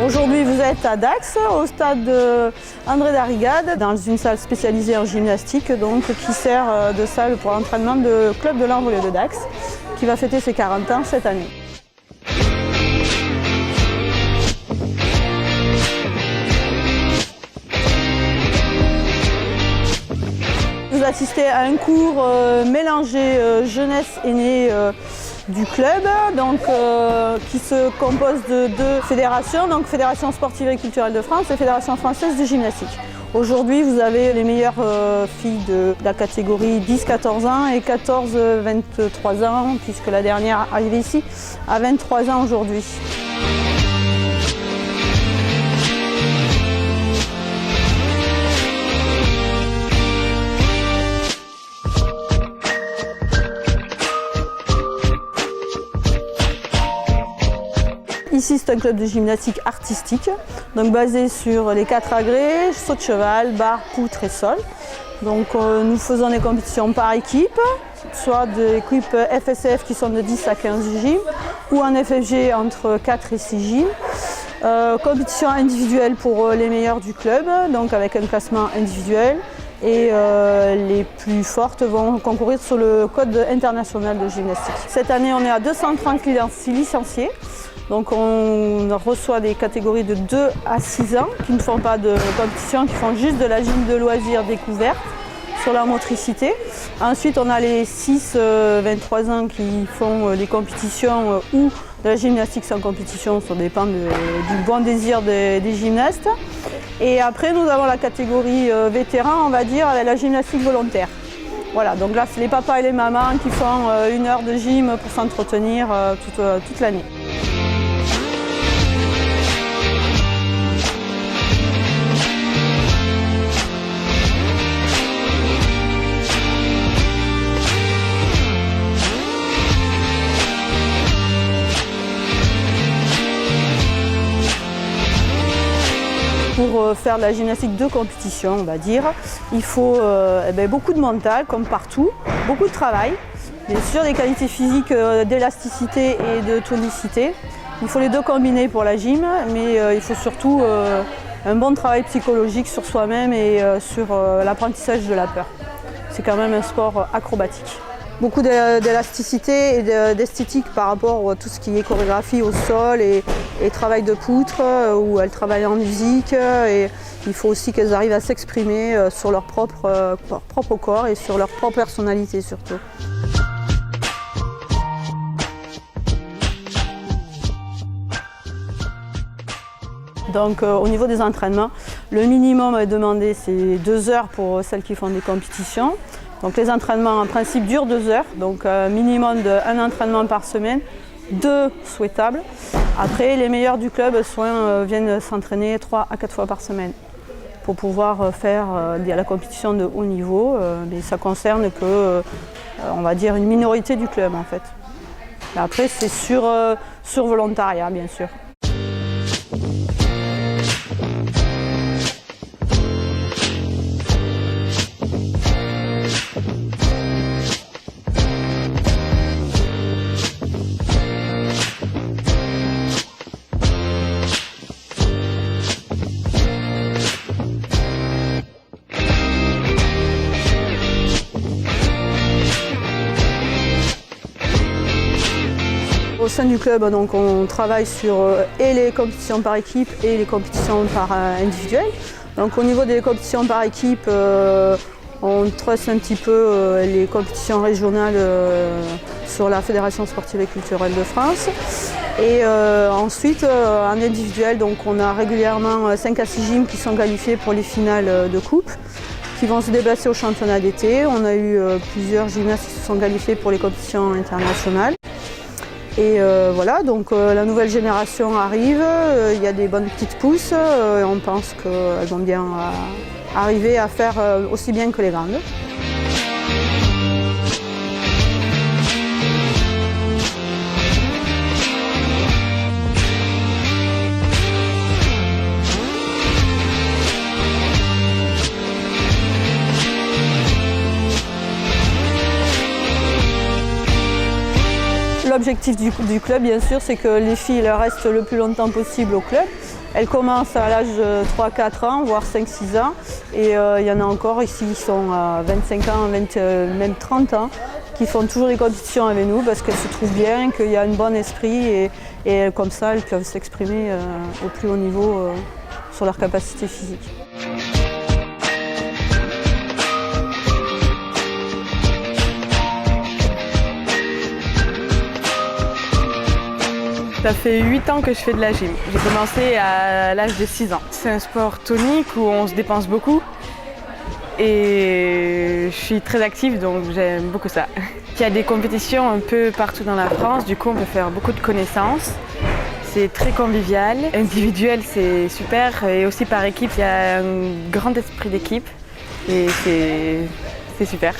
Aujourd'hui, vous êtes à Dax, au stade André Darrigade, dans une salle spécialisée en gymnastique, donc, qui sert de salle pour l'entraînement du club de l'Envolée de Dax, qui va fêter ses 40 ans cette année. Vous assistez à un cours mélangé jeunesse aînée du club, donc, qui se compose de deux fédérations, donc Fédération sportive et culturelle de France et Fédération française de gymnastique. Aujourd'hui, vous avez les meilleures filles de la catégorie 10-14 ans et 14-23 ans, puisque la dernière arrivée ici a 23 ans aujourd'hui. Ici, c'est un club de gymnastique artistique, donc basé sur les 4 agrès, saut de cheval, barre, poutre et sol. Donc, nous faisons des compétitions par équipe, soit des équipes FSF qui sont de 10 à 15 gyms, ou en FFG entre 4 et 6 gyms. Compétition individuelle pour les meilleurs du club, donc avec un classement individuel. Et les plus fortes vont concourir sur le code international de gymnastique. Cette année, on est à 230 licenciés. Donc on reçoit des catégories de 2 à 6 ans qui ne font pas de compétition, qui font juste de la gym de loisirs découverte sur leur motricité. Ensuite on a les 6-23 ans qui font des compétitions ou de la gymnastique sans compétition, ça dépend du bon désir des gymnastes. Et après nous avons la catégorie vétéran, on va dire, la gymnastique volontaire. Voilà, donc là c'est les papas et les mamans qui font 1 heure de gym pour s'entretenir toute l'année. Pour faire de la gymnastique de compétition, on va dire, il faut beaucoup de mental, comme partout, beaucoup de travail, bien sûr des qualités physiques d'élasticité et de tonicité. Il faut les deux combiner pour la gym, mais il faut surtout un bon travail psychologique sur soi-même et sur l'apprentissage de la peur. C'est quand même un sport acrobatique. Beaucoup d'élasticité et d'esthétique par rapport à tout ce qui est chorégraphie au sol et travail de poutre, où elles travaillent en musique. Et il faut aussi qu'elles arrivent à s'exprimer sur leur propre corps et sur leur propre personnalité surtout. Donc au niveau des entraînements, le minimum demandé c'est 2 heures pour celles qui font des compétitions. Donc les entraînements en principe durent 2 heures, donc minimum d'un entraînement par semaine, 2 souhaitables. Après les meilleurs du club viennent s'entraîner 3 à 4 fois par semaine pour pouvoir faire la compétition de haut niveau. Mais ça concerne que, on va dire, une minorité du club en fait. Et après c'est sur volontariat bien sûr. Au sein du club, donc, on travaille sur et les compétitions par équipe et les compétitions par individuelles. Donc, au niveau des compétitions par équipe, on truste un petit peu les compétitions régionales sur la Fédération sportive et culturelle de France. Et ensuite, en individuel, donc, on a régulièrement 5 à 6 gyms qui sont qualifiés pour les finales de coupe, qui vont se déplacer au championnat d'été. On a eu plusieurs gymnastes qui se sont qualifiés pour les compétitions internationales. Et voilà, donc la nouvelle génération arrive, il y a des bonnes petites pousses, on pense qu'elles vont bien arriver à faire aussi bien que les grandes. L'objectif du club, bien sûr, c'est que les filles restent le plus longtemps possible au club. Elles commencent à l'âge de 3-4 ans, voire 5-6 ans. Et il y en a encore ici qui sont à 25 ans, même 30 ans, qui font toujours des compétitions avec nous parce qu'elles se trouvent bien, qu'il y a un bon esprit et comme ça, elles peuvent s'exprimer au plus haut niveau sur leur capacité physique. Ça fait 8 ans que je fais de la gym. J'ai commencé à l'âge de 6 ans. C'est un sport tonique où on se dépense beaucoup et je suis très active donc j'aime beaucoup ça. Il y a des compétitions un peu partout dans la France, du coup on peut faire beaucoup de connaissances. C'est très convivial, individuel c'est super et aussi par équipe il y a un grand esprit d'équipe et c'est super.